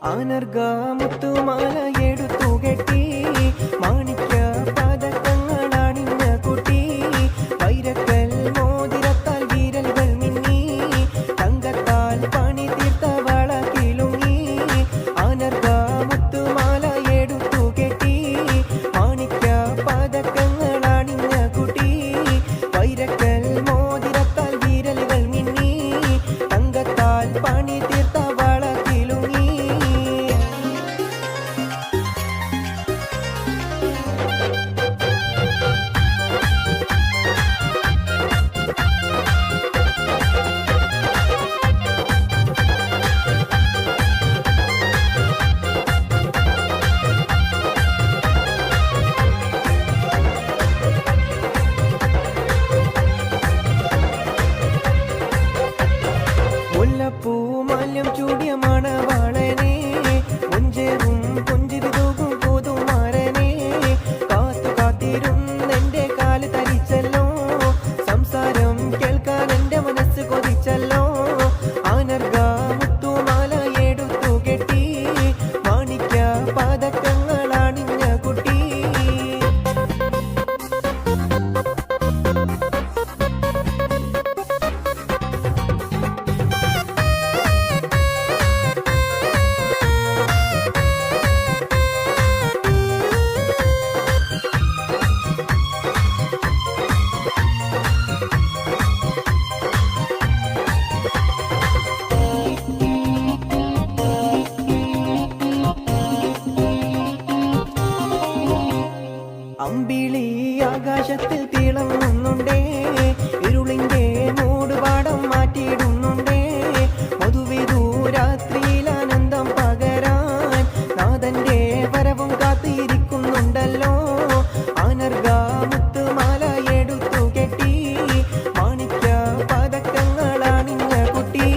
ആനർഗ മുത്തുമാല എടുത്തു കെട്ടി മാണിക്യ പതക്കങ്ങൾ അണിഞ്ഞ കുട്ടി വൈരക്കൽ മോതിരത്താൽ വിരലുകൾ മിന്നി തങ്കത്താൽ പണി തീർത്ത വള കിലുങ്ങി ആനർഗ മുത്തുമാല എടുത്തു കെട്ടി മാണിക്യ പതക്കങ്ങൾ അണിഞ്ഞ കുട്ടി വൈരക്കൽ മോതിരത്താൽ വിരലുകൾ മിന്നി തങ്കത്താൽ പണി തീർത്ത വള കിലുങ്ങി മുല്ലപ്പൂമാല്യം ചൂടിയ മണവാളനെ മുഞ്ചേറും പുഞ്ചിരി തൂകും പുതുമാരനെ കാത്തു കാത്തിരുന്നെന്റെ കാല് തരിച്ചല്ലോ സംസാരം കേൾക്കാൻ എന്റെ മനസ്സ് കൊതിച്ചല്ലോ ആനർഗ മുത്തുമാല എടുത്തു കെട്ടി മാണിക്യ പതക്കങ്ങൾ അണിഞ്ഞ കുട്ടി അമ്പിളി ആകാശത്തിൽ തിളങ്ങുന്നുണ്ടേ ഇരുളിന്റെ മൂടുപാടം മാറ്റിയിടുന്നുണ്ടേ മധുവിധു രാത്രിയിൽ ആനന്ദം പകരാൻ നാഥന്റെ വരവും കാത്തിരിക്കുന്നുണ്ടല്ലോ ആനർഗ മുത്തുമാല എടുത്തു കെട്ടി മാണിക്യ പതക്കങ്ങൾ അണിഞ്ഞ കുട്ടി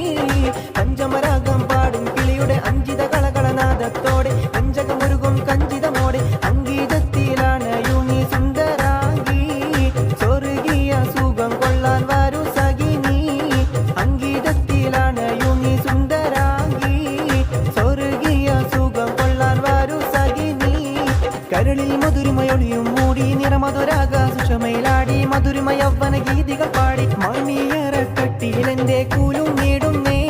പഞ്ചമരാഗം പാടും കിളിയുടെ അഞ്ചിത കളകളനാദത്തോടെ പഞ്ചകമുരുകും കഞ്ചിതമോടെ അംഗീതത്തിലാണ് സുന്ദരാംഗി സ്വർഗീയ സുഖം കൊള്ളാൻ വരൂ സഖിനി അംഗീതത്തിലാണ് യുനി സുന്ദരാംഗി സ്വർഗീയ സുഖം കൊള്ളാൻ വരൂ സഖിനി കരളിൽ മധുരിമയൊളിയും മൂടി നിറമധുരാഗ സുഷമയിലാടി മധുരിമ യൗവന ഗീതികൾ പാടി മണിയറക്കട്ടിയിൽ എന്റെ കൂലും നേടുന്നേ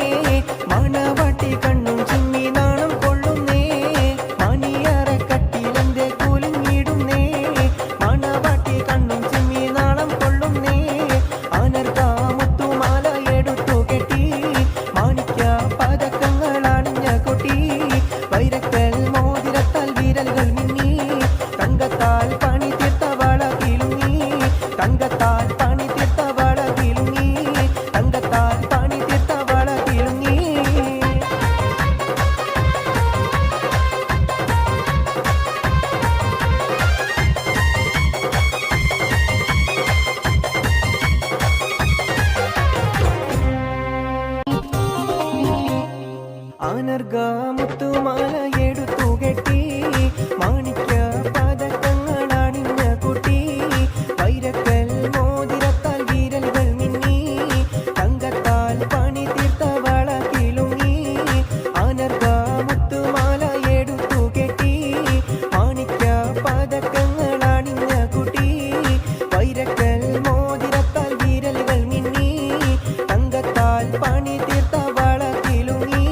മണവാട്ടി കണ്ണും ചിമ്മി നാണം കൊള്ളുന്നേ മണിയറക്കട്ടിയിൽ എന്റെ കൂലും നേടുന്നേ മണവാട്ടി കണ്ണും ചിമ്മി നാളം കൊള്ളുന്നേ ആനർഗ മുത്തുമാല എടുത്തു കെട്ടി മാണിക്യ പതക്കങ്ങൾ അണിഞ്ഞ കുട്ടി വൈരക്കൽ മോതിരത്താൽ വിരലുകൾ മിന്നി തങ്കത്താൽ പണി തീർത്ത വള കിലുങ്ങി തങ്കത്താൽ പണി തീർത്ത വള കിലുങ്ങി തങ്കത്താൽ പണി തീർത്ത വള കിലുങ്ങി ആനർഗ മുത്തുമാല എടുത്തു കെട്ടി മാണിക്യ പതക്കങ്ങൾ അണിഞ്ഞ കുട്ടി വൈരക്കൽ മോതിരത്താൽ വിരലുകൾ മിന്നി തങ്കത്താൽ പണി തീർത്ത വള കിലുങ്ങി ആനർഗ മുത്തുമാല എടുത്തു കെട്ടി മാണിക്യ പതക്കങ്ങൾ അണിഞ്ഞ കുട്ടി വൈരക്കൽ മോതിരത്താൽ വിരലുകൾ മിന്നി തങ്കത്താൽ പണി തീർത്ത വള കിലുങ്ങി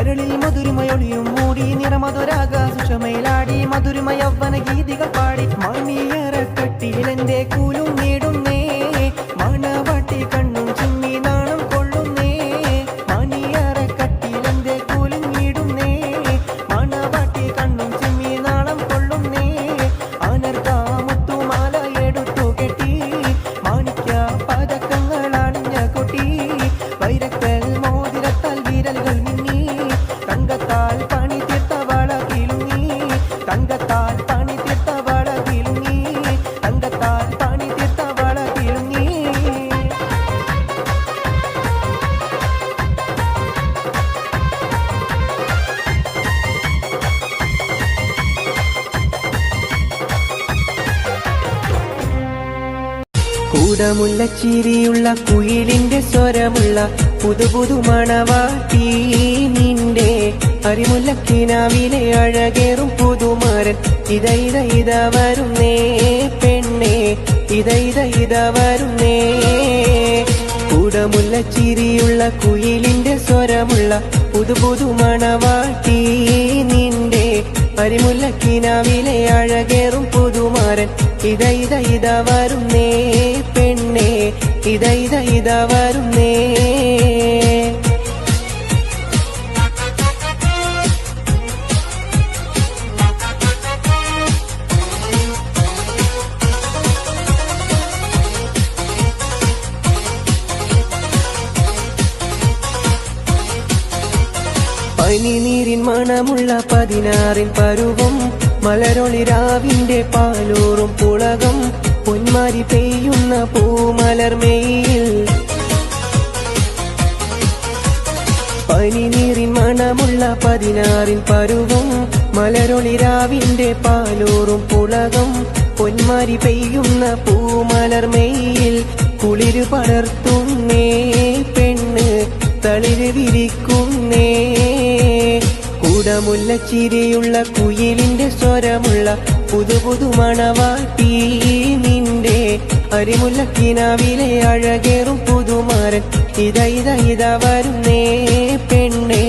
കരളിൽ മധുരമയൊളിയും മൂടി നിറമധുരാകാശമേലാടി മധുരമയവന ഗീതികൾ പാടി മണിയറക്കട്ടിലെന്റെ കൂലും നേടുന്നേ മണവാട്ടി കണ്ണും ചിമ്മി നാണം കൊള്ളുന്നേ മണിയറക്കട്ടിലെന്റെ കൂലും നേടുന്നേ മണവാട്ടി കണ്ണും ചിമ്മി നാണം കൊള്ളുന്നേ അനർഗാമുത്തുമാല എടുത്തു കെട്ടി മാണിക്യ പതക്കങ്ങൾ അണിഞ്ഞ കൊട്ടി വൈരക്കൽ മോതിരത്താൽ വിരലുകൾ മിന്നി തങ്കത്താൽ പണി തീർത്ത വള കിളുങ്ങി തങ്കത്താൽ പണി തീർത്ത വള കിളുങ്ങി തങ്കത്താൽ പണി തീർത്ത വള കിളുങ്ങി കൂടമുള്ള ചിരിയുള്ള കുയിലിന്റെ സ്വരമുള്ള പുതുപുതു മണവാട്ടി നിന്റെ അരിമുല്ലക്കിനാവിലെ അഴകേറും പുതുമാരൻ ഇത വരുന്നേ പെണ്ണേ ഇത വരുന്നേ കൂടമുള്ള ചിരിയുള്ള കുയിലിന്റെ സ്വരമുള്ള പുതുപുതു മണവാട്ടി നിന്റെ അരിമുല്ലക്കിനാവിലെ അഴകേറും പുതുമാരൻ ഇത വരുന്നേ പെണ്ണേ ഇത വരുന്നേ പനിനീരിൻ മണമുള്ള 16 പരുവം മലരൊളിരാവിന്റെ പാലൂറും പുളകം പൊന്മാരി പെയ്യുന്ന പൂമലർമെയിൽ പനിനീരിൻ മണമുള്ള 16 പരുവം മലരൊളിരാവിന്റെ പാലൂറും പുളകം പൊന്മാരി പെയ്യുന്ന പൂമലർമെയിൽ കുളിരു പടർത്തുന്നേ പെണ്ണ് തളിര് വിരിക്കുന്നേ കൂടമുള്ള ചിരിയുള്ള കുയിലിന്റെ സ്വരമുള്ള പുതുപുതു മണവാട്ടി നിന്റെ അരിമുല്ലക്കിനാവിലെ അഴകേറും പുതുമാരൻ ഇത വരുന്നേ പെണ്ണേ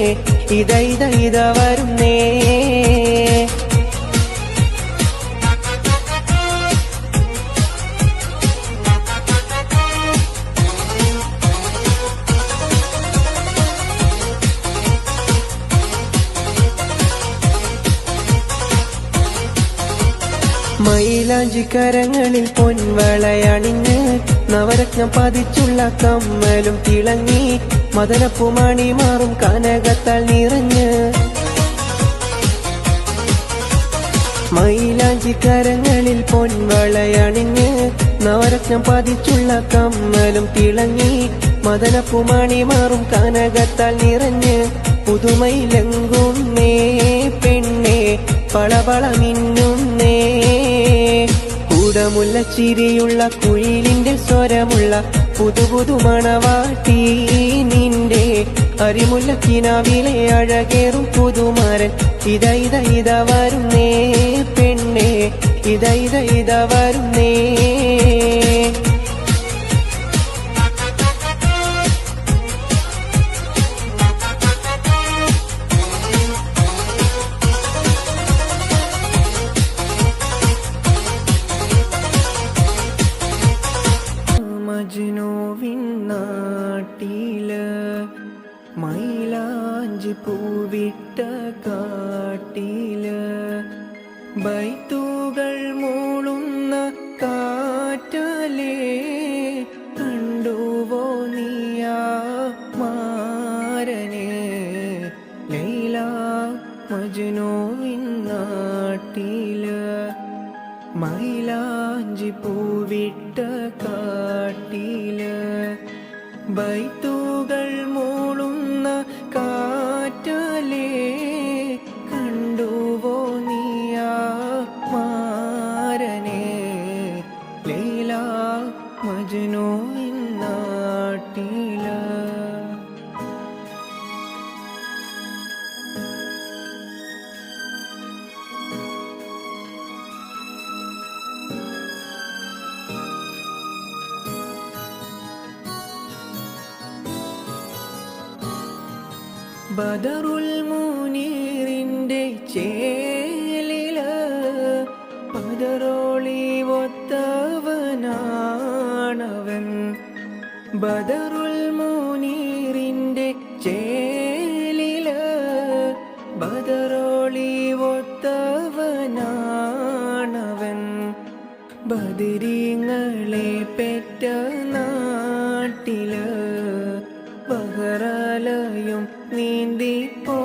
ഇത വരുന്നേ മൈലാഞ്ചിക്കരങ്ങളിൽ പൊൻവളയണിഞ്ഞ് നവരത്നം പതിച്ചുള്ള കമ്മലും തിളങ്ങി മദനപ്പുമണി മാറും കനകത്താൽ നിറഞ്ഞ് മൈലാഞ്ചിക്കരങ്ങളിൽ പൊൻവളയണിഞ്ഞ് നവരത്നം പതിച്ചുള്ള കമ്മലും തിളങ്ങി മദനപ്പുമണി മാറും കനകത്താൽ നിറഞ്ഞ് പുതുമയിലെങ്കുന്നേ പെണ്ണേ പളപള മിന്നുന്നേ കൂടമുള്ള ചിരിയുള്ള കുയിലിന്റെ സ്വരമുള്ള പുതുപുതു മണവാട്ടി നിന്റെ അരിമുല്ലക്കിനാവിലെ അഴകേറും പുതുമാരൻ ഇത വരുന്നേ പെണ്ണേ ഇത വരുന്നേ മജ്നുവിൻ നാട്ടില് മൈലാഞ്ചി പൂവിട്ട കാട്ടില് ബൈത്തുകൾ മൂളുന്ന കാറ്റലേ കണ്ടുവോ നീയാ മാരനെ ലൈല മജ്നുവിൻ നാട്ടില് മൈലാഞ്ചി പൂവിട്ട കാട്ടില് ബൈത്തുകൾ മൂളുന്ന കാറ്റലേ കണ്ടുവോ നീയാ മാരനെ ലൈല മജ്നുവിൻ നാട്ടില് ബദറുൽ മുനീറിൻ്റെ ചേലില് ബദറോളി ഒത്തവനാണവൻ. ബദറുൽ മുനീറിൻ്റെ ചേലില് ബദറോളി ഒത്തവനാണവൻ. ബദരീങ്ങളെ പെറ്റ നാട്ടില് ബഹറാലയും നീന്തിപ്പോയവൻ.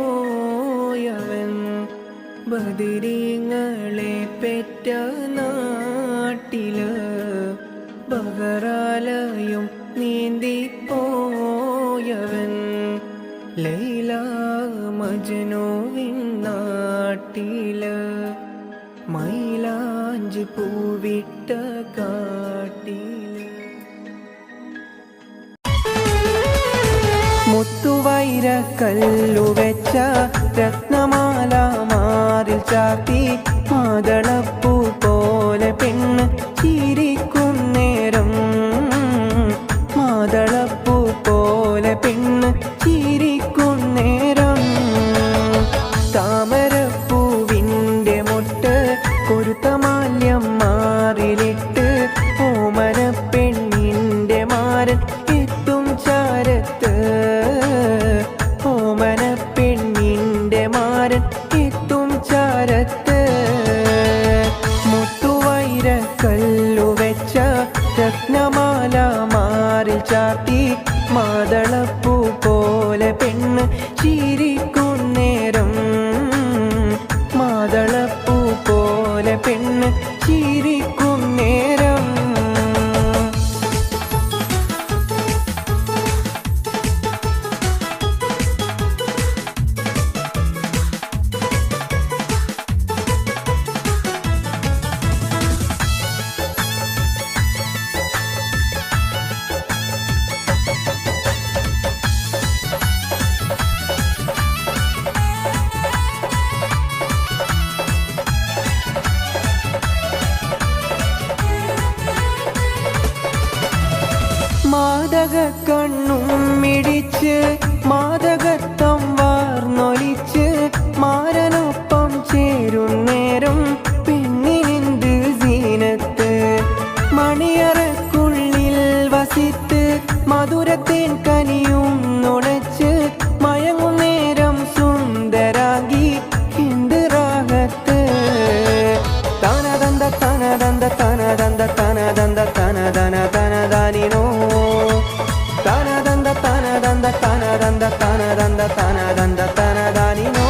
ബദരീങ്ങളെ പെറ്റ നാട്ടില് ബഹറാലയും നീന്തിപ്പോയവൻ. ലൈല മജ്നുവിൻ നാട്ടില് മൈലാഞ്ചി പൂവിട്ട കാട്ടില്. മുത്തുവൈര കല്ലുവെച്ച രത്നമാല മാറിൽ ചാത്തി മാതളപ്പൂ പോലെ പെണ്ണ് ചിരിക്കുന്നേരം. മാതളപ്പൂ പോലെ പെണ്ണ് ചിരിക്കുന്നേരം. താമരപ്പൂവിൻ്റെ മൊട്ട് കൊരുത്തമാല്യം മാറിലിട്ട് ഓമന പെണ്ണിൻ്റെ മാരൻ എത്തും ചാരത്ത്. ഓമന പെണ്ണിൻ്റെ മാരൻ എത്തും ചാരത്ത്. മുത്തുവൈര കല്ലുവെച്ച രത്നമാല മാറിൽ ചാത്തി മാതളപ്പൂ പോലെ പെണ്ണ് ചിരിക്കുന്നേരം. മാതളപ്പൂ പോലെ പെണ്ണ് ചിരിക്കുന്നേരം. മാദക കണ്ണും മിടിച്ച് മാദകത്വം വാർന്നൊലിച്ച് മാരനൊപ്പം ചേരുന്നേരം പെണ്ണിനെന്ത് സീനത്ത്. മണിയറക്കുള്ളിൽ വസിത്ത് മധുരത്തേൻ കനിയും നുണച്ച് മയങ്ങുന്നേരം സുന്ദരാങ്കി എന്ത് റാഹത്ത്. തനദന്ത തനദന്ത തനദന്ത തനദന്ത തനദന തനദാനിനോ. തനദന്ത തനദന്ത തനദന്ത തനദന്ത തനദന്ത തനദാനിനോ.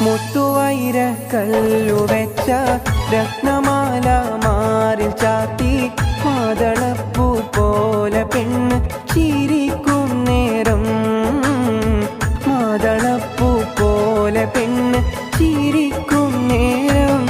മുത്തുവൈര കല്ലുവെച്ച രത്നമാല മാറിൽ ചാത്തി മാതളപ്പൂ പോലെ പെണ്ണ് ചിരിക്കുന്നേരം. മാതളപ്പൂ പോലെ പെണ്ണ് ചിരിക്കുന്നേരം.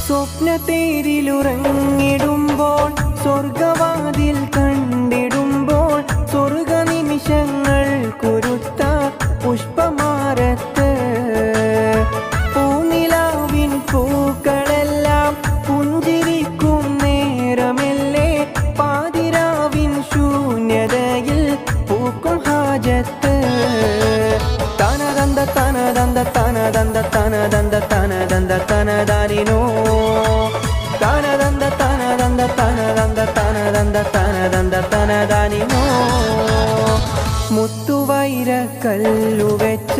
സ്വപ്നത്തേരിലുറങ്ങിടുമ്പോൾ സ്വർഗവാതിൽ കണ്ടിടുമ്പോൾ സ്വർഗ നിമിഷങ്ങൾ കുരുത്ത പുഷ്പമാരത്ത്. പൂനിലാവിൻ പൂക്കളെല്ലാം പുഞ്ചിരിക്കും നേരമല്ലേ പാതിരാവിൻ ശൂന്യതയിൽ പൂക്കും ഹാജത്ത്. തനദന്ത തനദന്ത തനദന്ത തനദന്ത തനദന്ത തനദാനിനോ. തനദന്ത തനദന്ത തനദന്ത തനദന്ത തനദന്ത തനദാനിനോ. മുത്തുവൈര കല്ലുവെച്ച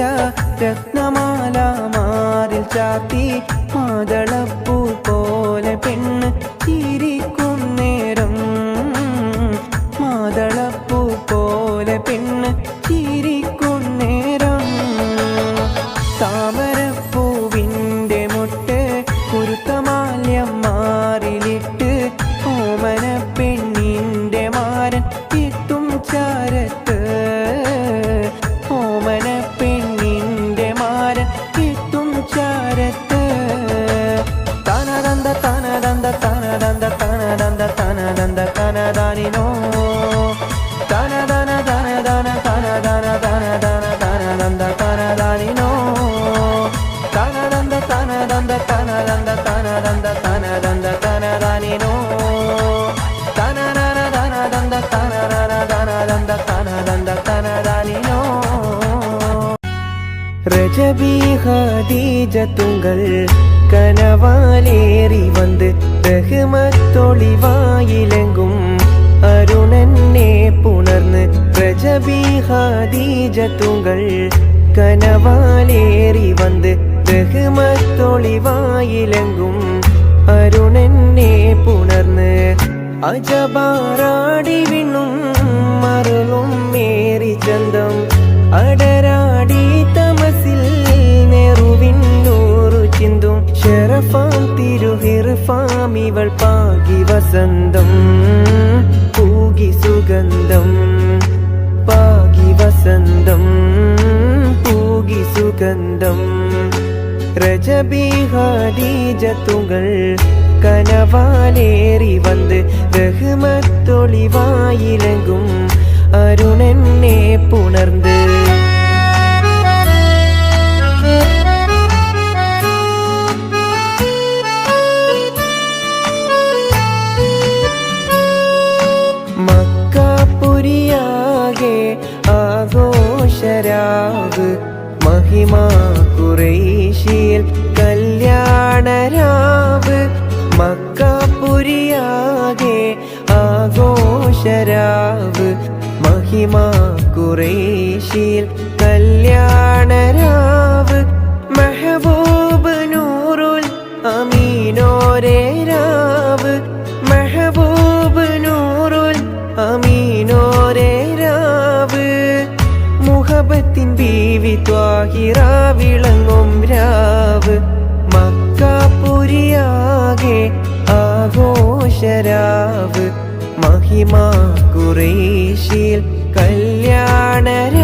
രത്നമാല മാറിൽ ചാത്തി മാതളപ്പൂ പോലെ പെണ്ണ് ചിരിക്കുന്നേരം. മാതളപ്പൂ പോലെ പെണ്ണ് ചിരിക്കുന്നേരം. താമരപ്പൂവിൻ്റെ മൊട്ട് കുരുത്തമാല്യം മാറിലിട്ട് ഓമന പെണ്ണിൻ്റെ മാരൻ എത്തും ചാരത്ത്. ദന ദാനിനോ ദന ദന ദന ദന ദന ദന ദന ദന ദന ദന്ത ദന ദാനിനോ ദന ദന്ത ദന ദന്ത ദന ദന്ത ദന ദന്ത ദന ദന്ത ദന ദാനിനോ ദന ദന ദന ദന്ത ദന ദന ദന ദന്ത ദന ദന്ത ദന ദാനിനോ ரஜபி ஹதீஜத்துங்கள் கனவாலேறி வந்து ரஹ்மத்தொளிவாயிலெங்கும் அருணன்னே புணர்ந்து ரஜபி ஹதீஜத்துங்கள் கனவாலேறி வந்து ரஹ்மத்தொளிவாயிலெங்கும் அருணன்னே புணர்ந்து അജബാറാടി വിണ്ണും മറലും മേറി ചന്തം അടരാടി തമസിൽ നെറുവിന്നൂറു ചിന്തും ഷറഫാം തിരുഹിർഫാം ഇവൾ പാകി വസന്തം പൂകി സുഗന്ധം പാകി വസന്തം പൂകി സുഗന്ധം രജബി ഹദീജത്തുകൾ കനവാലേറി വന്ന് റഹ്മത്തൊളിവായിലങ്കും അരുണനെ പുണർന്ന് മക്കപുരിയാകെ ആഘോഷരാവ് മഹിമാ ഖുറൈശിയിൽ കല്യാണരാവ് മക്കപുരിയാകെ ആഘോഷരാവ് മഹിമാ ഖുറൈശിയിൽ കല്യാണരാവ് മെഹബൂബ് നൂറുൽ അമീനോരേ രാവ് മെഹബൂബ് നൂറുൽ അമീനോരേ രാവ് മുഹബത്തിൻ ബീവി ത്വാഹിറ വിളങ്ങും രാവ് മക്കപുരിയാകെ ആഘോഷരാവ് മഹിമാ ഖുറൈശിയിൽ കല്യാണരാവ്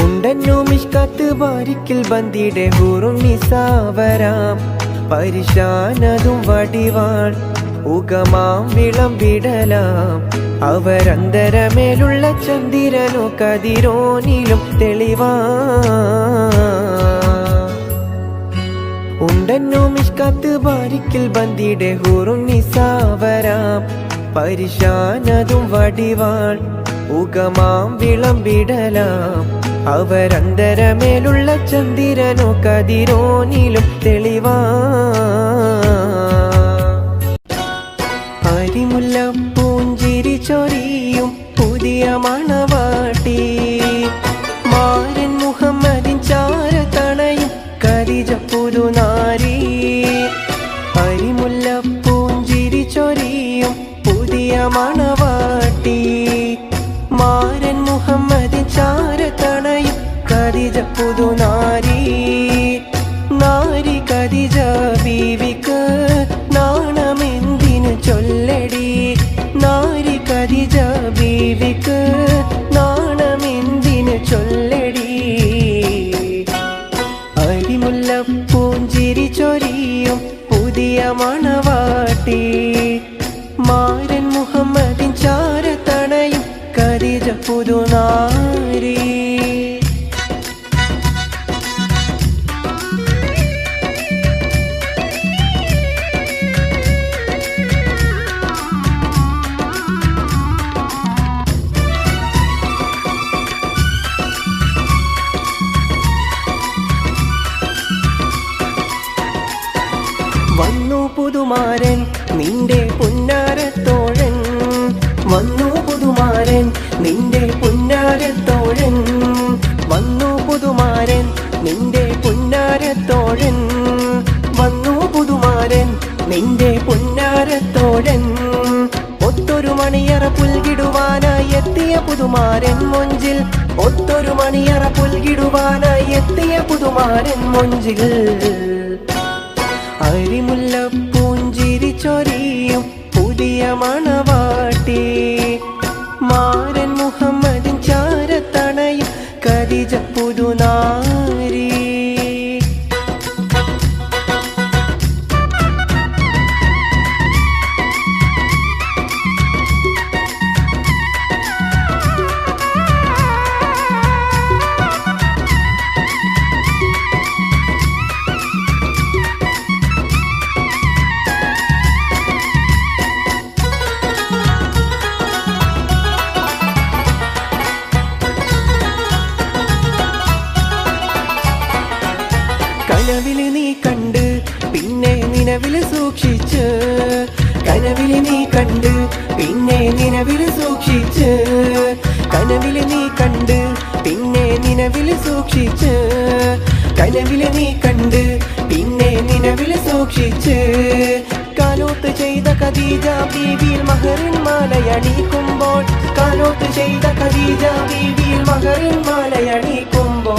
ഉണ്ടന്നു മിഷ്കത്ത് ബാരിക്കിൽ ബന്ദിയുടെ ഹൂറും നിസാവരാം പരിശാനതും വടിവാൾ ഉഗമാം വിളംബിടലാം അവരന്തരമേലുള്ള ചന്ദ്രനോ കതിരോനിലും തെളിവാ ഉണ്ടന്നു മിഷ്കത്ത് ബാരിക്കിൽ ബന്ദിയുടെ ഹൂറും നിസാവരാം പരിശാനതും വടിവാൾ ഉഗമാം വിളംബിടലാം അവരന്തരമേലുള്ള ചന്ദ്രനോ കതിരോനിലും തെളിവാ അരിമുല്ല പൂഞ്ചിരി ചൊരിയും പുതിയ മണവാട്ടി മാരൻ മുഹമ്മദിൻ ചാരത്തണയും ഖദീജ പുതുനാരി അരിമുല്ല പൂഞ്ചിരി ചൊരിയും പുതിയ മണവാട്ടി മാരൻ മുഹമ്മദിൻ ചാരത്തണയും ഖദീജ പുതുനാരി നാരി ഖദീജ ബീവിക്ക് നാണമെന്തിനു ചൊല്ലടി നാരി ഖദീജ ബീവിക്ക് നാണമെന്തിനു ചൊല്ലടി അരിമുല്ല പൂഞ്ചിരി ചൊരിയും പുതിയ മണവാട്ടി മാരൻ മുഹമ്മദിൻ ചാരത്തണയും ഖദീജ പുതുനാരി വന്നു പുതുമാരൻ നിന്റെ പുന്നാരത്തോഴൻ വന്നു പുതുമാരൻ നിന്റെ പുന്നാരത്തോഴൻ വന്നു പുതുമാരൻ നിന്റെ പുന്നാരത്തോഴൻ വന്നു പുതുമാരൻ നിന്റെ പുന്നാരത്തോഴൻ ഒത്തൊരു മണിയറ പുൽകിടുവാനായി എത്തിയ പുതുമാരൻ മൊഞ്ചിൽ ഒത്തൊരു മണിയറ പുൽകിടുവാനായി എത്തിയ പുതുമാരൻ മൊഞ്ചിൽ അരിമുല്ല പൂഞ്ചിരി ചൊരിയും പുതിയ മണവാട്ടി മാരൻ മുഹമ്മദിൻ ചാരത്തണയും ഖദീജ പുതുനാരി പിന്നെ നിലവിൽ സൂക്ഷിച്ച് കനവില് നീ കണ്ട് പിന്നെ നിലവിൽ സൂക്ഷിച്ച് കനവില് നീ കണ്ട് പിന്നെ നിലവിൽ സൂക്ഷിച്ച് കാലോത്ത് ചെയ്ത ഖദീജ ബീവിയിൽ മഹറിൻ മാലയണിക്കുമ്പോൾ കാലോത്ത് ചെയ്ത ഖദീജ ബീവിയിൽ മഹറിൻ മാലയണിക്കുമ്പോൾ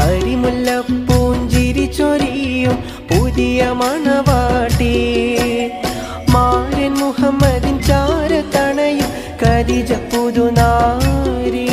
അരിമുല്ലപ്പൂഞ്ചിരി ചൊരിയും പുതിയ മണവാട്ടി മാരൻ മുഹമ്മദിൻ ചാരത്തണയും ഖദീജ പുതുനാരി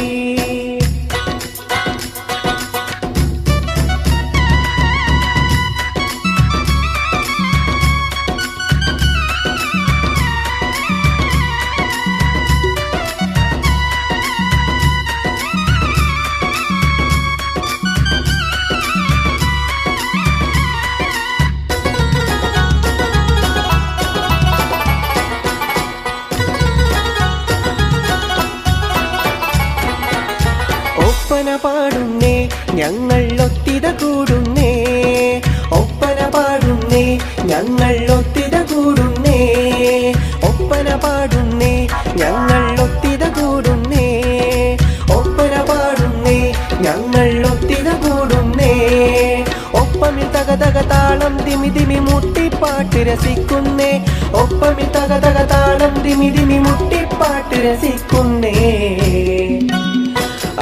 ഒപ്പന പാടുന്നേ ഞങ്ങൾ ഒത്തിത കൂടുന്നേ ഒപ്പന പാടുന്നേ ഞങ്ങൾ ഒത്തിത കൂടുന്നേ ഒപ്പന പാടുന്നേ ഞങ്ങൾ ഒത്തിത കൂടുന്നേ ഒപ്പന പാടുന്നേ ഞങ്ങൾ ഒത്തിത കൂടുന്നേ ഒപ്പമിൽ തകതക താളം ദിമി ദിമി മുട്ടിപ്പാട്ട് രസിക്കുന്നേ ഒപ്പമിൽ തകതക താളം ദിമി ദിമി മുട്ടിപ്പാട്ട് രസിക്കുന്നേ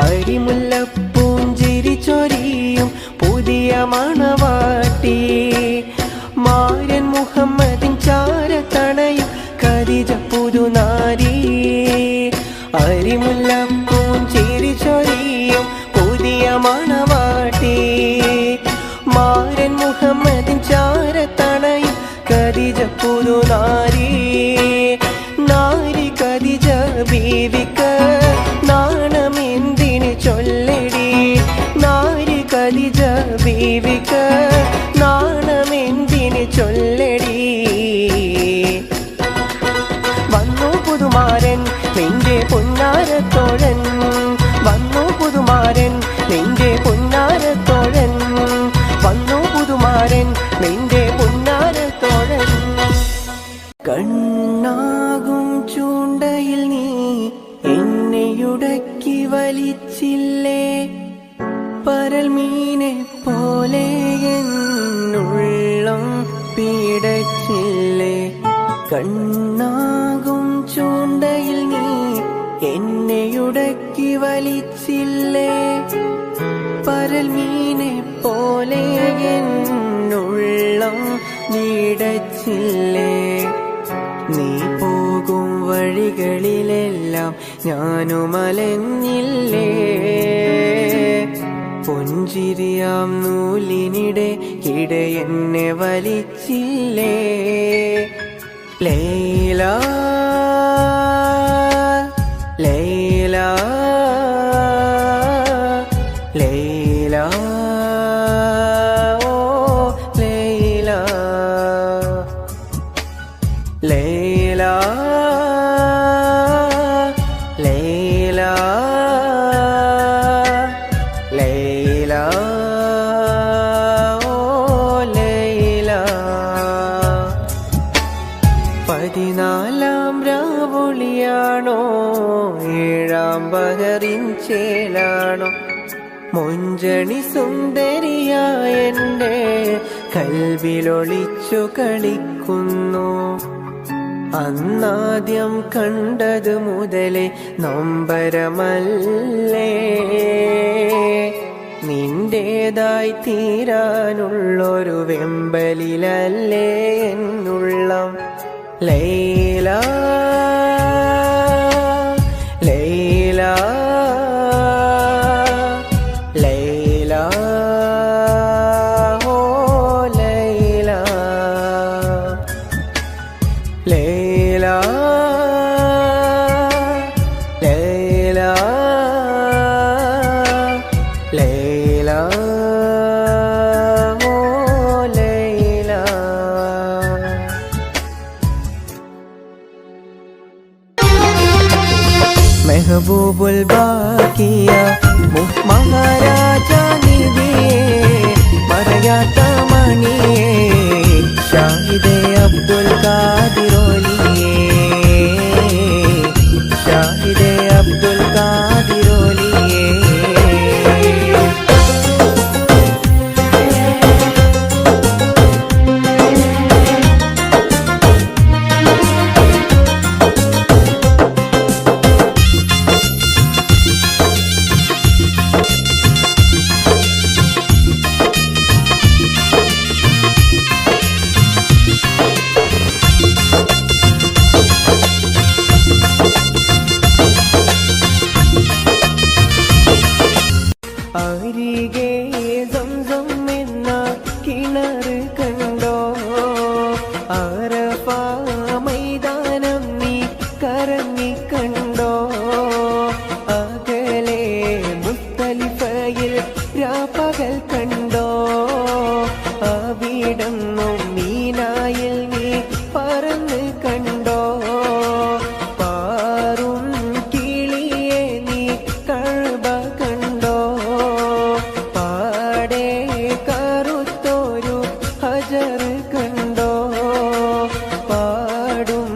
അരിമുല്ലപ്പൂഞ്ചിരി ചൊരിയും പുതിയ മണവാട്ടി മാരൻ മുഹമ്മദിൻ ചാരത്തണയും ഖദീജ പുതുനാരി അരിമുല്ലപ്പൂഞ്ചിരി ചൊരിയും പുതിയ മണവാട്ടി മാരൻ മുഹമ്മദിൻ ചാരത്തണയും ഖദീജ പുതുനാരി നാരി ഖദീജ ബീവിക്ക് നാണമെന്തിന് ചൊല്ലടി നാരി ഖദീജ ബീവിക്ക് നാണമെന്തിന് ചൊല്ലടി വന്നു പുതുമാരൻ നിന്റെ പൊന്നാരത്തോഴൻ വന്നു പുതുമാരൻ നിന്റെ പൊന്നാരത്തോഴൻ വന്നു പുതുമാരൻ നിന്റെ പൊന്നാരത്തോഴൻ കണ്ണാകും ചൂണ്ടയിൽ നീ എന്നെയുടക്കി വലിച്ചില്ലേ പരൽ മീനെ പോലെ എന്നുള്ളം പീഡച്ചില്ലേ കണ്ണാകും ചൂണ്ടയിൽ നീ എന്നെയുടക്കി വലിച്ചില്ലേ പരൽ മീനെ പോലെ എന്നുള്ളം പീഡച്ചില്ലേ നീ പോകും വഴികളിലെല്ലാം ഞാനുമലഞ്ഞില്ലേ പുഞ്ചിരിയാം നൂലിനിടെ എന്നെ വലിച്ചില്ലേ ലൈല ലൈല ലൈല ഓ ലൈല ലൈല ലൈല ലൈല ഓ ലൈല 14 രാവുളിയാണോ 7 ബഹറിൻ ചേലാണോ മുഞ്ചണി സുന്ദരിയായ എൻ്റെ കൽവിലൊളിച്ചു കളിക്കുന്നു അന്നാദ്യം കണ്ടത് മുതലേ നൊമ്പരമല്ലേ നിന്റേതായി തീരാനുള്ളൊരു വെമ്പലിലല്ലേ എന്നുള്ളം ലൈല ലൈല ലൈല ഓ ലൈല ലൈല ലൈല ലൈല ഓ ലൈല മെഹബൂബുൽ ബാക്കിയ മഹാരാജാ നിധിയേ മറയാത്ത മണിയേ ഷാഹിദേ അബ്ദുൽ ഖാദിറോലിയേ അവിടുന്നു മീനായിൽ നീ പറന്ന് കണ്ടോ പാറും കിളിയെ നീ കഅബ കണ്ടോ പാടെ കറുത്തൊരു ഹജർ കണ്ടോ പാടും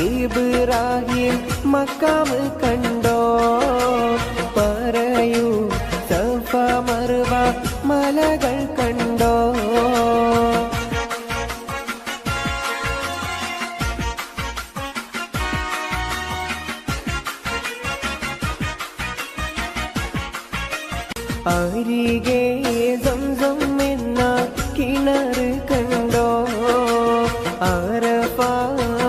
ഇബ്രാഹിം മക്കാം കണ്ടോ പറയൂ സഫ മർവ മലകൾ കണ്ടോ അരികെ സംസം എന്ന കിണർ കണ്ടോ അറഫ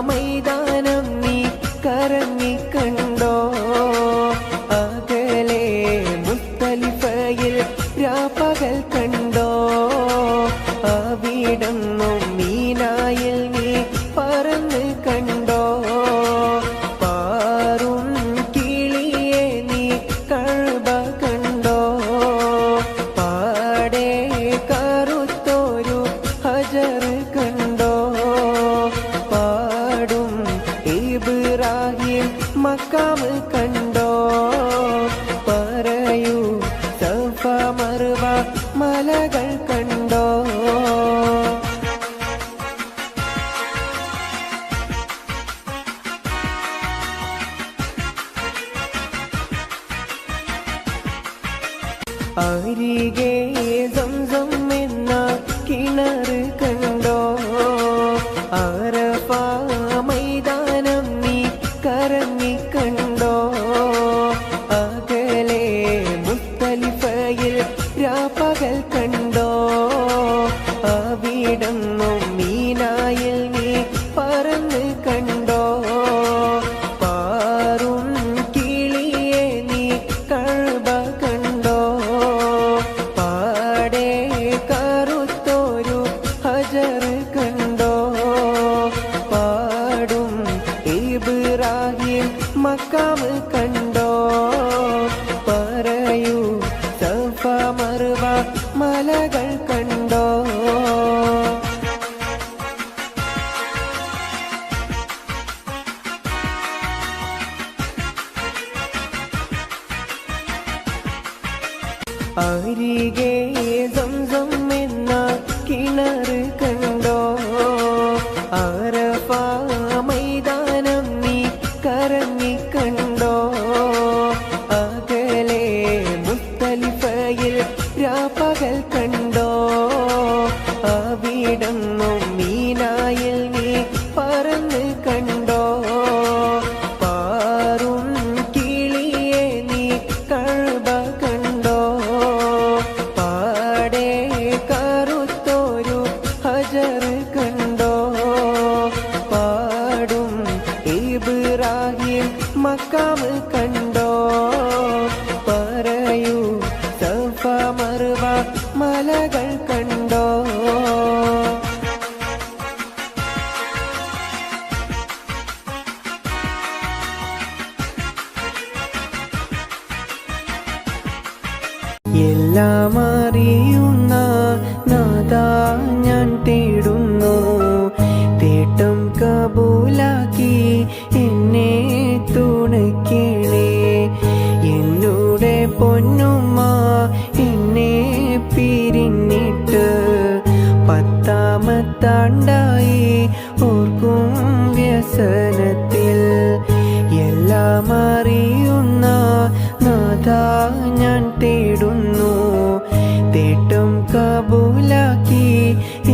മൈതാനം നീ കറങ്ങി കണ്ടോ അകലെ മുസ്തലിഫയിൽ രാപ്പകൽ കണ്ടോ അവിടുന്നു മീനായിൽ നീ പറന്ന് കണ്ടോ പാറും കിളിയെ നീ കഅബ കണ്ടോ പാടെ കറുത്തൊരു ഹജർ കണ്ടോ പാടും ഇബ്രാഹിം മക്കാം കണ്ടോ പറയൂ സഫ മർവ മലകൾ കണ്ടോ അരികെ സംസം എന്ന കിണർ കണ്ടോ അറഫ മൈതാനം നീ കറങ്ങി കണ്ടോ അകലെ മുസ്തലിഫയിൽ രാപ്പകൽ കണ്ടോ അവിടുന്നു മീനായിൽ നീ പറന്ന് കണ്ടോ പാറും കിളിയെ നീ കഅബ കണ്ടോ പാടെ കറുത്തൊരു ഹജർ കണ്ടോ പാടും ഇബ്രാഹിം മക്കാം കണ്ടോ പറയൂ സഫ മർവ മലകൾ കണ്ടോ അരികെ സംസം എന്ന കിണർ കണ്ടോ അറഫ മൈതാനം നീ കറങ്ങി കണ്ടോ അകലെ മുസ്തലിഫയിൽ രാപ്പകൽ കണ്ടോ അവിടുന്നു മീനായിൽ നീ പറന്ന് കണ്ടോ പാറും കിളിയെ നീ കഅബ കണ്ടോ പാടെ കറുത്തൊരു ഹജർ കണ്ടോ പാടും ഇബ്രാഹിം മക്കാം കണ്ടോ പറയൂ സഫ മർവ മലകൾ കണ്ടോ എല്ലാം അറിയുന്ന നാഥാ ഞാൻ തേടുന്നു തേട്ടം കബൂലാക്കി എന്നെ തുണയ്ക്കണേ എന്നോടെ പൊന്നുമ്മ എന്നെ പിരിഞ്ഞിട്ട് 10-ാമത്താണ്ടായി ഓർക്കും വ്യസനത്തിൽ എല്ലാം അറിയുന്ന നാഥാ ഞാൻ തേടുന്നു തേട്ടം കബൂലാക്കി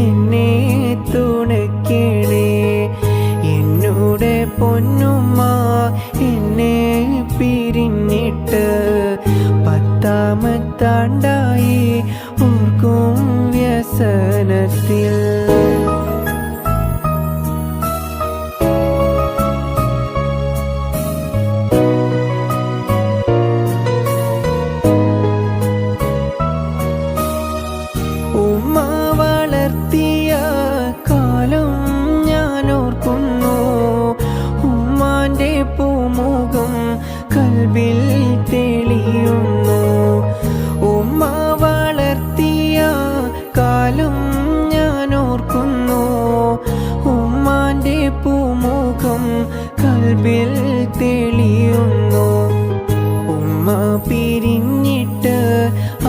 എന്നെ തുണയ്ക്കണേ എന്നോടെ പൊന്നുമ്മ എന്നെ പിരിഞ്ഞിട്ട് 10-ാമത്താണ്ടായി ഓർക്കും വ്യസനത്തിൽ പൂമുഖം കൽബിൽ തെളിയുന്നു. ഉമ്മ വളർത്തിയ കാലം ഞാൻ ഓർക്കുന്നു. ഉമ്മാന്റെ പൂമുഖം കൽബിൽ തെളിയുന്നു. ഉമ്മ പിരിഞ്ഞിട്ട്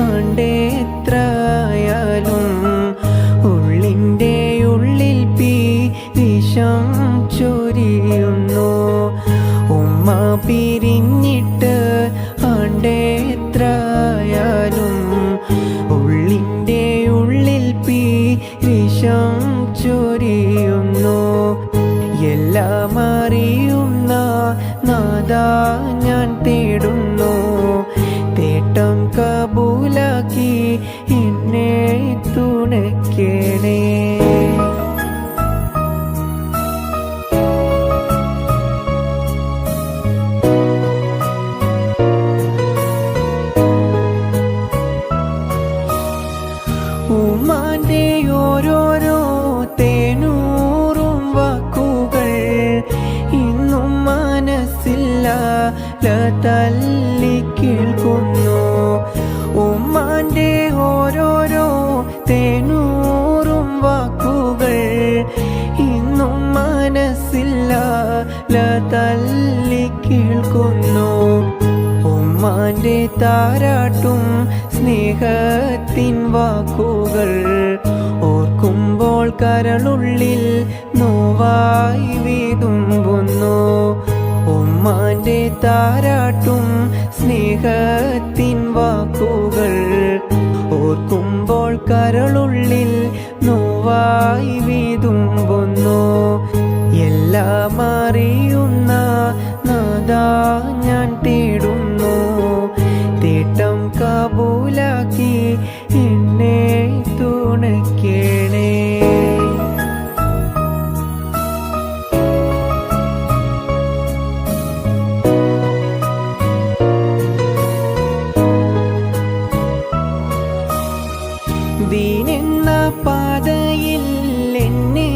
ആണ്ടെത്രയാലും ഉള്ളിൻ്റെ ഉള്ളിൽ വിഷം ചൊരിയുന്നു. ഉമ്മ പിരിഞ്ഞിട്ട് ആണ്ടെത്രയാലും ഉള്ളിൻ്റെ ഉള്ളിൽ വിഷം ചൊരിയുന്നു. എല്ലാം അറിയുന്ന നാഥാ ഞാൻ തേടുന്നു. തേട്ടം കബൂലാക്കി എന്നെ തുണയ്ക്കണേ. ഉമ്മാന്റെ ഓരോരോ തേനൂറും വാക്കുകൾ ഇന്നും മനസ്സില്ല തല്ലി കേൾക്കുന്നു. ഉമ്മാന്റെ ഓരോരോ തേനൂറും വാക്കുകൾ ഇന്നും മനസ്സില്ല തല്ലി കേൾക്കുന്നു. ഉമ്മാന്റെ താരാട്ടും സ്നേഹത്തിൻ വാക്കുകൾ ഓർക്കുമ്പോൾ കരളുള്ളിൽ നോവായി വീതുമ്പുന്നു. ഉമ്മാന്റെ താരാട്ടും സ്നേഹത്തിൻ വാക്കുകൾ ഓർക്കുമ്പോൾ കരളുള്ളിൽ നോവായി വീതുമ്പുന്നു. എല്ലാം അറിയുന്ന നാഥാ ഞാൻ തേടുന്നു. തേട്ടം കബൂലാക്കി എന്നെ തുണയ്ക്കണേ. ദീനെന്ന പാതയിൽ എന്നെ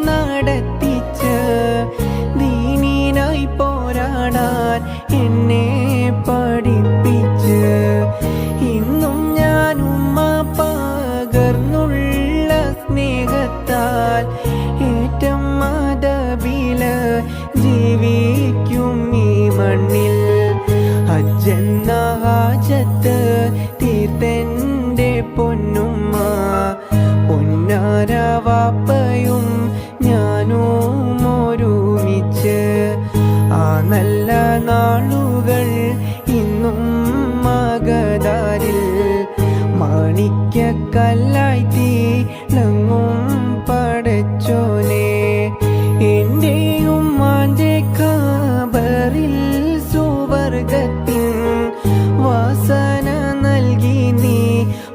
നടത്തിച്ച് ദീനിനായി പോരാടാൻ എന്നെ പഠിപ്പിച്ച് ഇന്നും ഞാൻ ഉമ്മ പകർന്നുള്ള സ്നേഹത്താൽ ഏറ്റം മതബില് ജീവിക്കും ഈ മണ്ണിൽ. ഹജ്ജെന്ന ഹാജത്ത് തീർത്തെൻ്റെ പൊന്നുമ്മ പൊന്നാരവാപ്പയും ഞാനും ഒരുമിച്ച് ആ നല്ല നാളുകൾ ഇന്നും മഗദാരിൽ മാണിക്യക്കല്ലായി തിളങ്ങും പടച്ചോനെ. എൻ്റെ ഉമ്മാന്റെ ഖബറിൽ സുവർഗത്തിൻ വാസന നൽകി നീ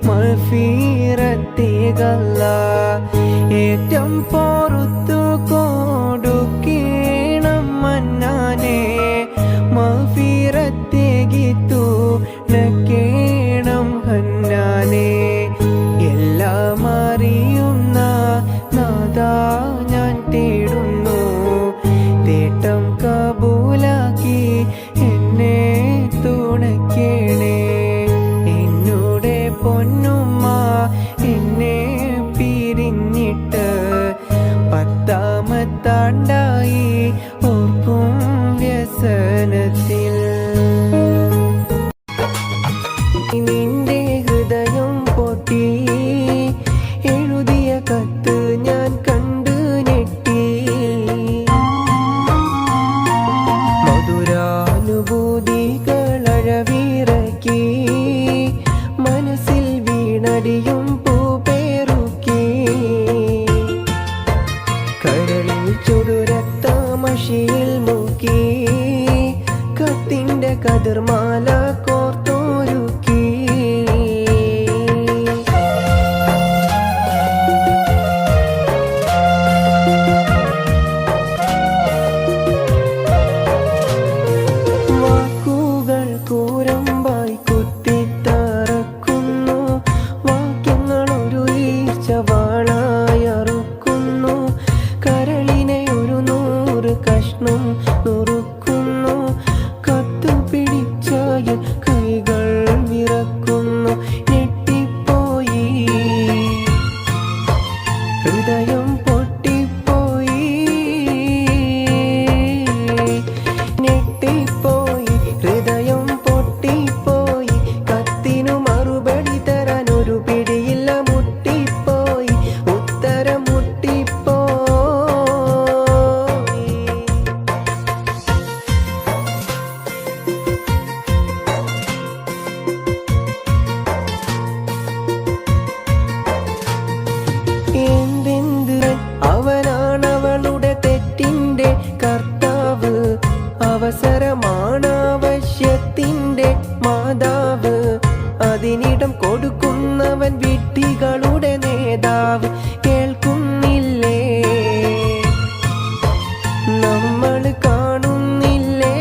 മഗ്ഫിറത്തേകല്ല. ഏറ്റം പൊറുത്തു കൊടുക്കണം മന്നാനെ മഗ്ഫിറത്തേകിത്തു നക്കേണം ഹന്നാനെ. എല്ലാം അറിയുന്ന നാഥാ ഞാൻ തേടുന്നു. തേട്ടം കബൂലാക്കി എന്നെ തുണയ്ക്കണേ. എന്നുടെ പൊന്നുമ്മ എന്നെ പിരിഞ്ഞിട്ട് 10 ഹൃദയം പൊട്ടിപ്പോയി ഞെട്ടിപ്പോയി ഹൃദയം പൊട്ടിപ്പോയി കത്തിനു മറുപടി തരാൻ ഒരു പിടിയില്ല മുട്ടിപ്പോയി ഉത്തരം മുട്ടിപ്പോയി എന്തെന്ത് അവനാണവളുടെ തെറ്റിന്റെ കർത്താവ് അവസരമാണാവശ്യത്തിന്റെ മാതാവ് അതിനിടം കൊടുക്കുന്നവൻ വിഡ്ഢികളുടെ നേതാവ് കേൾക്കുന്നില്ലേ നമ്മൾ കാണുന്നില്ലേ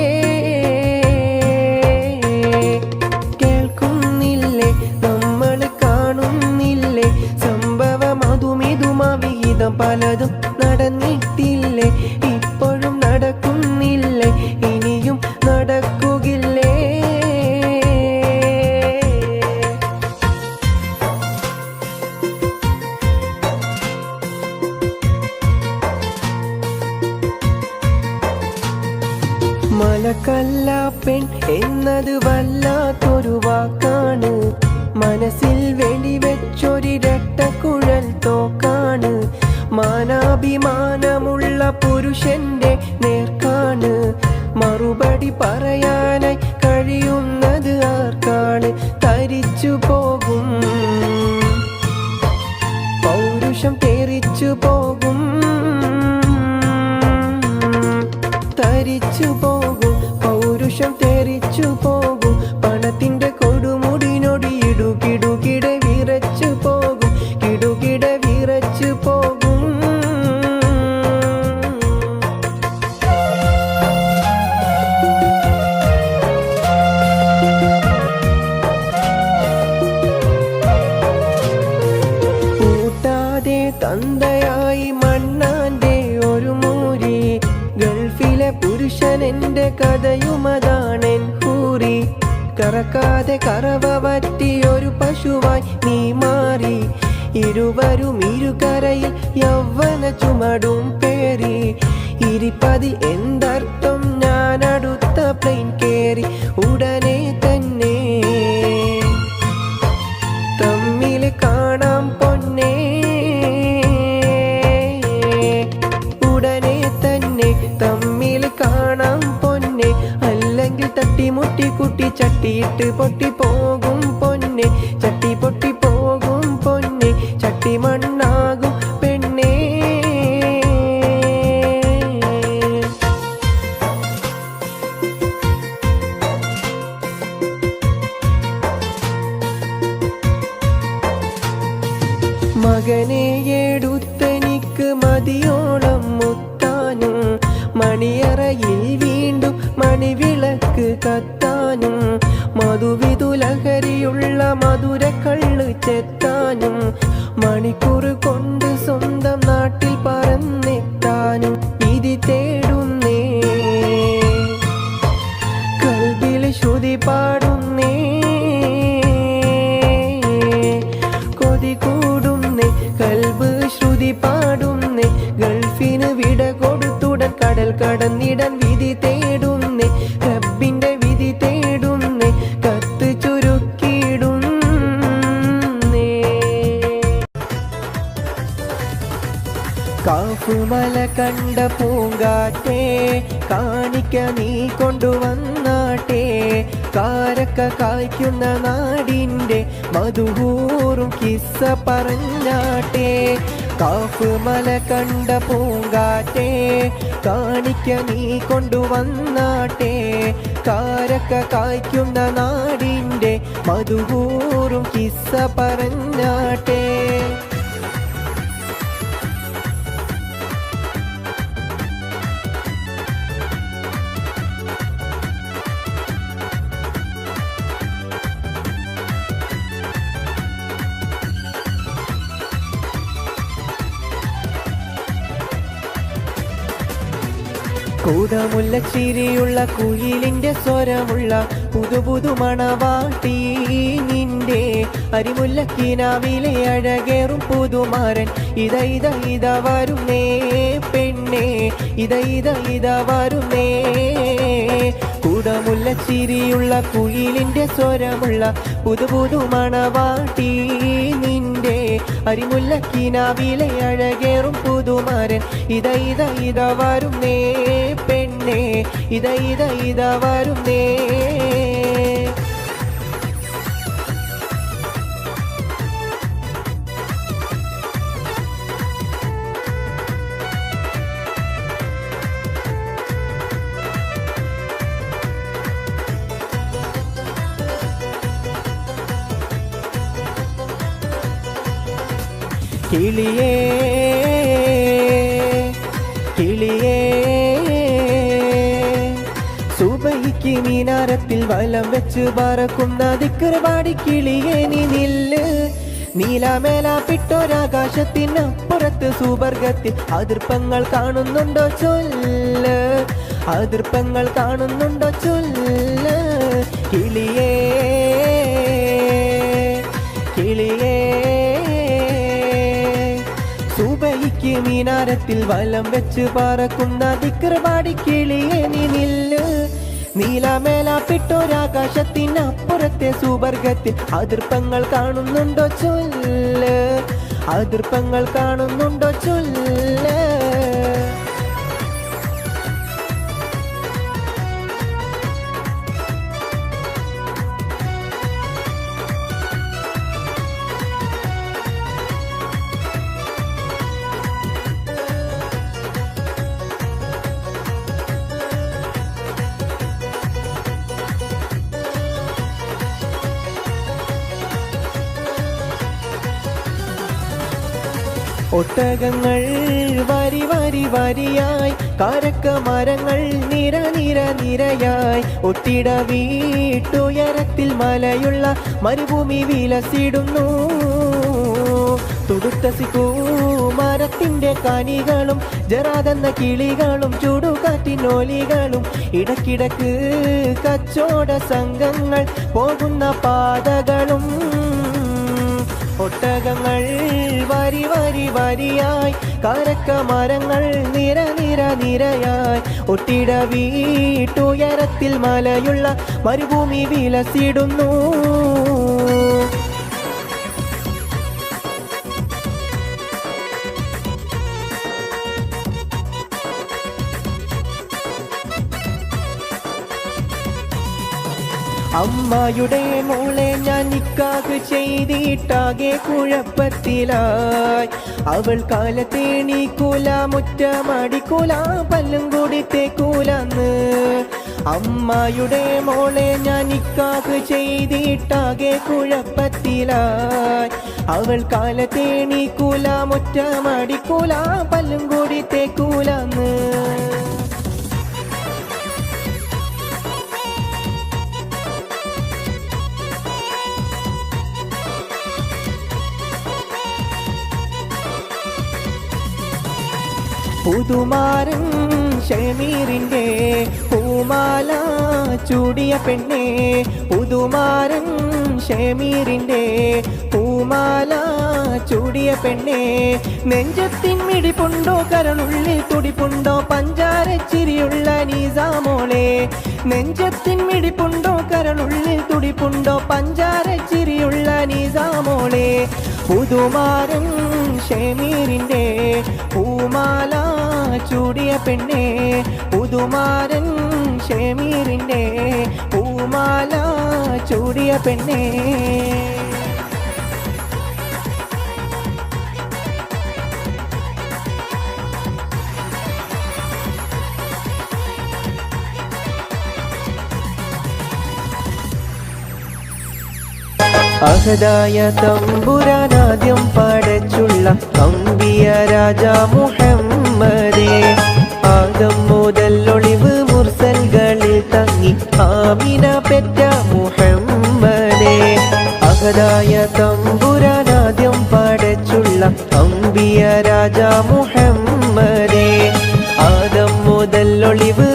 കേൾക്കുന്നില്ലേ നമ്മൾ കാണുന്നില്ലേ സംഭവം അതുമിതുമവിഹിതം പലതും നടന്നിട്ടില്ലേ ഇപ്പോഴും നടക്കുന്നില്ലേ ഇനിയും നടക്കുകില്ലേ മലക്കല്ല പെൺ എന്നത് വല്ലാത്തൊരു വാക്കാണ് മനസ്സിൽ വെടിവെച്ചൊരിരട്ടക്കുഴൽ തോക്കാണ് മാനാഭിമാനമുള്ള പുരുഷന്റെ നേർക്കാണ് മറുപടി പറയാനായി കഴിയുന്നത് ആർക്കാണ് തരിച്ചു പോകും പൗരുഷം തെറിച്ചു പോകും തരിച്ചു പോകും പൗരുഷം തെറിച്ചു പോകും പണത്തിന്റെ കൊടുമുടിനൊടി ഇടുകിടുകിടെ വിറച്ചു പോകും കിടുകിടെ വിറച്ചു പോകും കൂട്ടാതെ തന്തയായി മണ്ണാന്റെ ഒരു മൂരി ഗൾഫിലെ പുരുഷൻ എന്റെ കഥയുമതാണെൻ ഹൂറി കറക്കാതെ കറവ പറ്റിയൊരു പശുവായി നീ മാറി ഇരുവരും ഇരുകരയിൽ യൗവന ചുമടും പേറി ഇരിപ്പതിൽ എന്തർത്ഥം ഞാൻ അടുത്ത പ്ലെയിൻ കേറി ഉടനെ തന്നെ തമ്മിൽ കാണാം പൊന്നേ ഉടനെ തന്നെ തമ്മിൽ കാണാം പൊന്നെ അല്ലെങ്കിൽ തട്ടിമുട്ടി കുട്ടി ചട്ടിയിട്ട് പൊട്ടിപ്പോകും പൊന്നെ ചട്ടി പൊട്ടിപ്പോകും പൊന്നെ ചട്ടി മണ്ണാകും പെണ്ണേ മകനെ എടുത്തെനിക്ക് മതിയോളം മുത്താനും മണിയറയിൽ വീണ്ടും മണിവിളക്ക് കത്താനും മധുവിധുലഹരിയുള്ള മധുരക്കള്ള് ചെത്താനും മണിക്കൂർ കൊണ്ട് സ്വന്തം നാട്ടിൽ പറന്നെത്താനും വിധി തേടുന്നേ കൽബിൽ ശ്രുതി പാടുന്നേ കൊതി കൂടുന്നേ കൽബ് ശ്രുതി പാടുന്നേ ഗൾഫിന് വിട കൊടുത്തുടൻ കടൽ കടന്നിടൻ വിധി തേടുന്നേ റബ്ബിന്റെ വിധി തേടുന്നേ കത്ത് ചുരുക്കിയിടുന്നേ കാഫുമല കണ്ട പൂങ്കാറ്റേ കാണിക്ക നീ കൊണ്ടുവന്നാട്ടെ കാരക്ക കായ്ക്കുന്ന നാടിൻ്റെ മധുഹൂറും കിസ്സ പറഞ്ഞാട്ടെ കാഫ് മല കണ്ട പൂങ്കാറ്റേ കാണിക്ക നീ കൊണ്ടുവന്നാട്ടെ കാരക്ക കായ്ക്കുന്ന നാടിൻ്റെ മധുഹൂറും കിസ്സ പറഞ്ഞാട്ടെ കൂടമുല്ലച്ചിരിയുള്ള കുയിലിന്റെ സ്വരമുള്ള പുതുപുതു മണവാട്ടി നിന്റെ അരിമുല്ലക്കിനാവിലെ അഴകേറും പുതുമാരൻ ഇത വരുന്നേ പെണ്ണേ ഇത വരുന്നേ കൂടമുല്ലച്ചിരിയുള്ള കുയിലിന്റെ സ്വരമുള്ള പുതുപുതു മണവാട്ടി നിന്റെ അരിമുല്ലക്കിനാവിലെ അഴകേറും പുതുമാരൻ ഇത വരുന്നേ പെണ്ണേ ഇത വരുന്നേ കിളിയേ കിളിയേ സുബഹിക്ക് മീനാരത്തിൽ വലം വെച്ച് പറക്കുന്ന ദിക്ർപാടി കിളിയേ നീ നില്ല് നീലാമേലാപ്പിട്ടൊരാകാശത്തിനപ്പുറത്ത് സുവർഗത്തിൽ അതിർപ്പങ്ങൾ കാണുന്നുണ്ടോ ചൊല്ല് അതിർപ്പങ്ങൾ കാണുന്നുണ്ടോ ചൊല്ല് കിളിയേ കിളിയേ സുബഹിക്ക് മീനാരത്തിൽ വലം വെച്ച് പറക്കുന്ന ദിക്ർപാടി കിളിയേ നീ നില്ല് നീലാമേലാപ്പിട്ടൊരാകാശത്തിനപ്പുറത്തെ സുവർഗത്തിൽ അതിർപ്പങ്ങൾ കാണുന്നുണ്ടോ ചൊല്ല് അതിർപ്പങ്ങൾ കാണുന്നുണ്ടോ ചൊല്ല് ഒട്ടകങ്ങൾ വരി വരി വരിയായി കാരക്ക മരങ്ങൾ നിര നിര നിരയായി ഒട്ടിട വീട്ടുയരത്തിൽ മലയുള്ള മരുഭൂമി വിലസിടുന്നു തുടുത്ത മരത്തിന്റെ കനികളും ജറാതെന്ന കിളികളും ചൂടുകാറ്റിനോലികളും ഇടക്കിടക്ക് കച്ചോട സംഘങ്ങൾ പോകുന്ന പാതകളും ഒട്ടകങ്ങൾ വരി വരി വരിയായി കാരക്ക മരങ്ങൾ നിര നിര നിരയായി ഒട്ടിട വീട്ടുയരത്തിൽ മലയുള്ള മരുഭൂമി വിലസിടുന്നു അമ്മയുടെ മോളെ ഞാൻ നിക്കാഹ് ചെയ്തിട്ടാകെ കുഴപ്പത്തിലായി അവൾ കാലത്തേണീക്കൂല മുറ്റമടിക്കൂല പല്ലും കൂടി തേക്കൂലന്ന് അമ്മയുടെ മോളെ ഞാൻ നിക്കാഹ് ചെയ്തിട്ടാകെ കുഴപ്പത്തിലായി അവൾ കാലത്തേണീക്കൂല മുറ്റമടിക്കൂല പല്ലും കൂടി തേക്കൂലന്ന് പുതുമാരൻ ഷമീറിന്റെ പൂമാല ചൂടിയ പെണ്ണേ പുതുമാരൻ ഷമീറിന്റെ പൂമാല ചൂടിയ പെണ്ണേ നെഞ്ചത്തിൻ മിടിപ്പുണ്ടോ കരളുള്ളിൽ തുടിപ്പുണ്ടോ പഞ്ചാരച്ചിരിയുള്ള നീസാമോളെ നെഞ്ചത്തിൻ മിടിപ്പുണ്ടോ കരളുള്ളിൽ തുടിപ്പുണ്ടോ പഞ്ചാരച്ചിരിയുള്ള നീസാമോളെ പുതുമാരൻ ഷമീറിന്റെ പൂമാല ചൂടിയ പെണ്ണേ പുതുമാരൻ ഷമീറിന്റെ പൂമാല ചൂടിയ പെണ്ണേ അഹദായ തമ്പുരാനാദ്യം പടച്ചുള്ള അമ്പിയ രാജ മുഹമ്മദേ ആദം മുതൽ ഒളിവ് മുർസൽകളിൽ തങ്ങി ആമിന പെറ്റ മുഹമ്മദേ അഹദായ തമ്പുരാനാദ്യം പടച്ചുള്ള അമ്പിയ രാജ മുഹമ്മദേ ആദം മുതൽ ഒളിവ്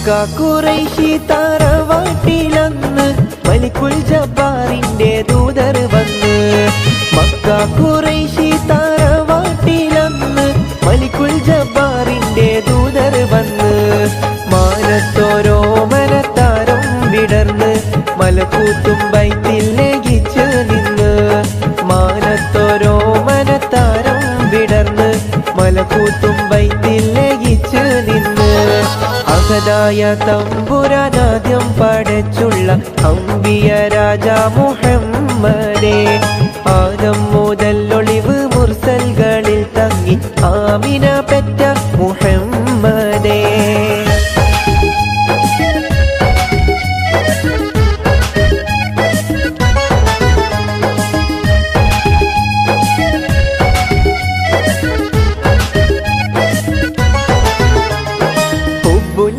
മക്ക ഖുറൈശി തറവാട്ടിലന്ന് മലിക്കുൽ ജബ്ബാറിന്റെ ദൂതർ വന്ന്. മക്ക ഖുറൈശി തറവാട്ടിലന്ന് മലിക്കുൽ ജബ്ബാറിന്റെ ദൂതർ വന്ന്. മാനത്തോരോ മനത്താരം വിടർന്ന് മലക്കൂത്തും ബൈത്തിൽ ലയിച്ച് നിന്ന്. മാനത്തോരോ മനത്താരം വിടർന്ന് മലക്കൂത്തും ബൈത്തിൽ ലയിച്ച് നിന്ന്. അഹദായ തമ്പുരാനാദ്യം പടച്ചുള്ള അംബിയ രാജാ മുഹമ്മദേ. ആദം മുതൽ ഒളിവ് മുർസൽകളിൽ തങ്ങി ആമിന പെറ്റ മുഹമ്മദേ.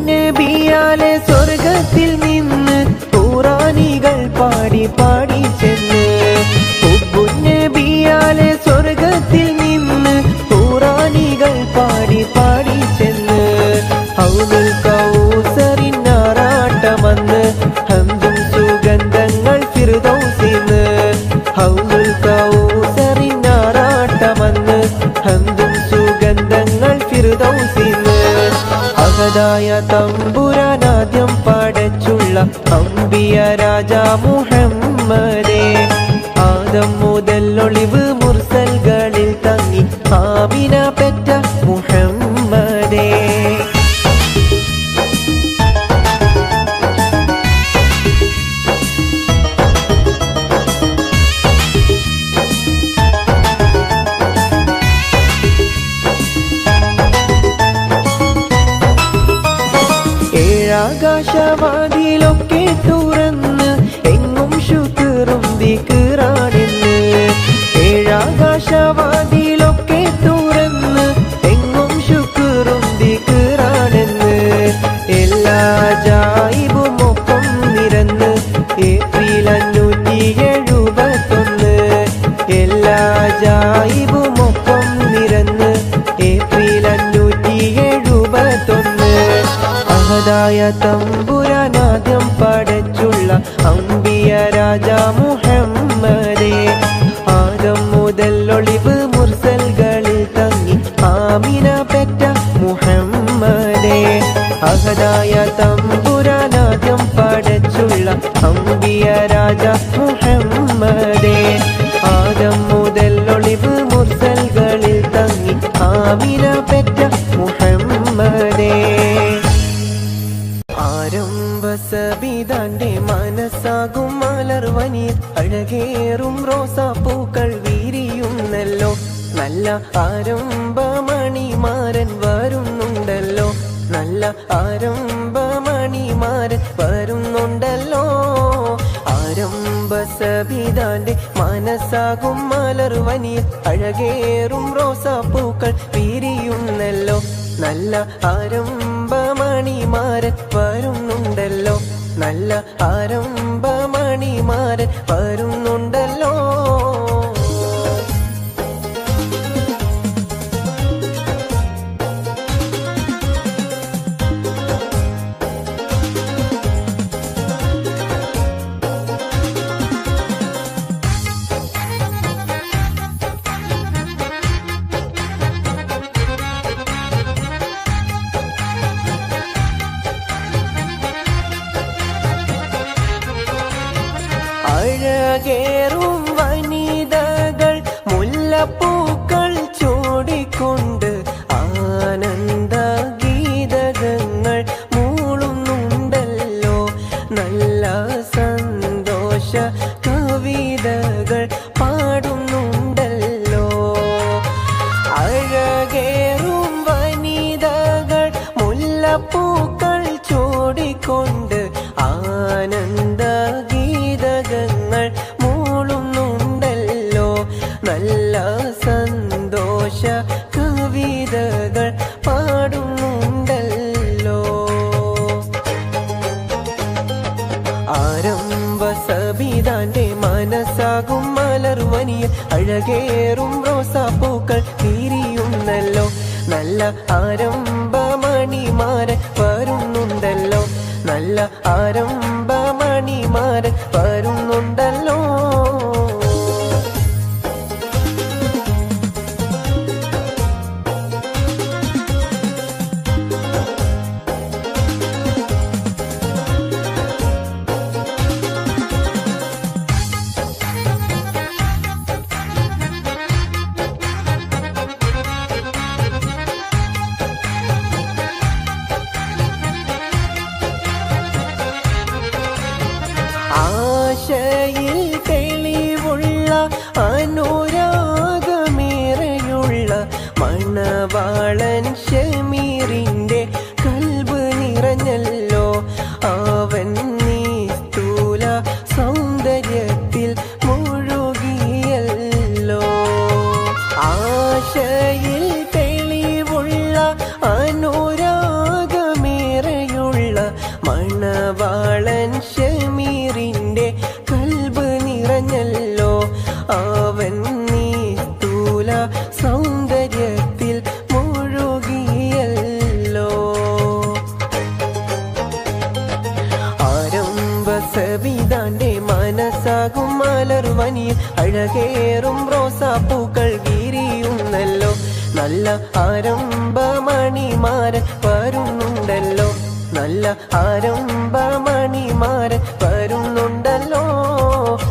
നബിയാലെ സ്വർഗത്തിൽ നിന്ന് ഖുറാനികൾ പാടി പാടി ചെന്ന്. നബിയാലെ സ്വർഗത്തിൽ നിന്ന് ഖുറാനികൾ പാടി പാടി ചെന്ന്. ഹൗദുൽ കൗസറിനാറാട്ടമന്ന് ഹംദും സുഗന്ധങ്ങൾ ഫിർദൗസിന്ന്. ഹൗദുൽ കൗസറിനാറാട്ടമന്ന് ഹംദും സുഗന്ധങ്ങൾ ഫിർദൗസിന്ന്. അഹദായ തമ്പുരാനാദ്യം പടച്ചുള്ള അംബിയ രാജാ മുഹമ്മദേ. ആദം മുതൽ ഒളിവ് മുർസൽകളിൽ തങ്ങി ആമിന പെറ്റ മുഹമ്മദേ. ആകാശവാതിലൊക്കെ തുറന്ന് എങ്ങും ശുക്റും ദിക്റാണെന്ന്. ഏഴാകാശവാതിലൊക്കെ തുറന്ന് എങ്ങും ശുക്റും ദിക്റാണെന്ന്. എല്ലാ ജായിബും ഒപ്പം നിരന്ന് ഏപ്രിൽ 571. എല്ലാ ജായിബും ഒപ്പം നിരന്ന് ഏപ്രിൽ 571. അഹദായ തമ്പുരാനാദ്യം പടച്ചുള്ള അംബിയ രാജാ മുഹമ്മദേ. ആദം മുതൽ ഒളിവ് മുർസൽകളിൽ തങ്ങി ആമിന പെറ്റ മുഹമ്മദേ. അഹദായ തമ്പുരാനാദ്യം പടച്ചുള്ള അംബിയ രാജാ മുഹമ്മദേ. ആദം മുതൽ ഒളിവ് മുർസൽകളിൽ തങ്ങി ആമിന പെറ്റ മുഹമ്മദേ. ആരംഭസബിതാന്റെ മനസ്സാകും മലർവനിയിൽ അഴകേറും റോസാപ്പൂക്കൾ വിരിയുന്നല്ലോ. നല്ല ആരംഭമണിമാരൻ വരുന്നുണ്ടല്ലോ. നല്ല ആരംഭമണിമാരൻ വരുന്നുണ്ടല്ലോ. ആരംഭസബിതാന്റെ മനസ്സാകും മലർവനിയിൽ അഴകേറും റോസാപ്പൂക്കൾ വിരിയുന്നല്ലോ. നല്ല ആരംഭമണിമാരൻ വരുന്നുണ്ടല്ലോ. നല്ല ആരംഭമണിമാരൻ വരുന്നുണ്ടല്ലോ. അഴകേറും വനിതകൾ മുല്ലപ്പൂക്കൾ ചൂടിക്കൊണ്ട് ആനന്ദ ഗീതകങ്ങൾ മൂളുന്നുണ്ടല്ലോ. നല്ല സന്തോഷ കവിതകൾ പാടുന്നുണ്ടല്ലോ. അഴകേറും വനിതകൾ മുല്ലപ്പൂക്കൾ ചൂടിക്കൊണ്ട് ആനന്ദ ഗീതകങ്ങൾ മൂളുന്നുണ്ടല്ലോ. നല്ല സന്തോഷ കവിതകൾ പാടുന്നുണ്ടല്ലോ. ആരംഭസബിതാന്റെ മനസ്സാകും മലർവനിയിൽ അഴകേറും റോസാപ്പൂക്കൾ വിരിയുന്നല്ലോ. നല്ല ആരംഭമണിമാരൻ വരുന്നുണ്ടല്ലോ. ആരംഭമണിമാരൻ വരുന്നുണ്ടല്ലോ. ആശയിൽ തെളിവുള്ള അനുരാഗമേറെയുള്ള മണവാളൻ ഷമീറിന്റെ കൽബ് നിറഞ്ഞല്ലോ. അവൻ നിസ്തുല സൗന്ദര്യത്തിൽ മുഴുകിയല്ലോ. ആശയിൽ തെളിവുള്ള അനുരാഗമേറെയുള്ള മണവാളൻ ഷമീറിന്റെ കൽബ് നിറഞ്ഞല്ലോ. അവൻ നിസ്തുല സൗന്ദര്യത്തിൽ മുഴുകിയല്ലോ. ആരംഭ സവിതാന്റെ മനസ്സാകും മലർവനിയിൽ അഴകേറും റോസാപ്പൂക്കൾ വിരിയുന്നല്ലോ. നല്ല ആരംഭമണിമാരൻ വരുന്നുണ്ടല്ലോ. നല്ല ആരംഭമ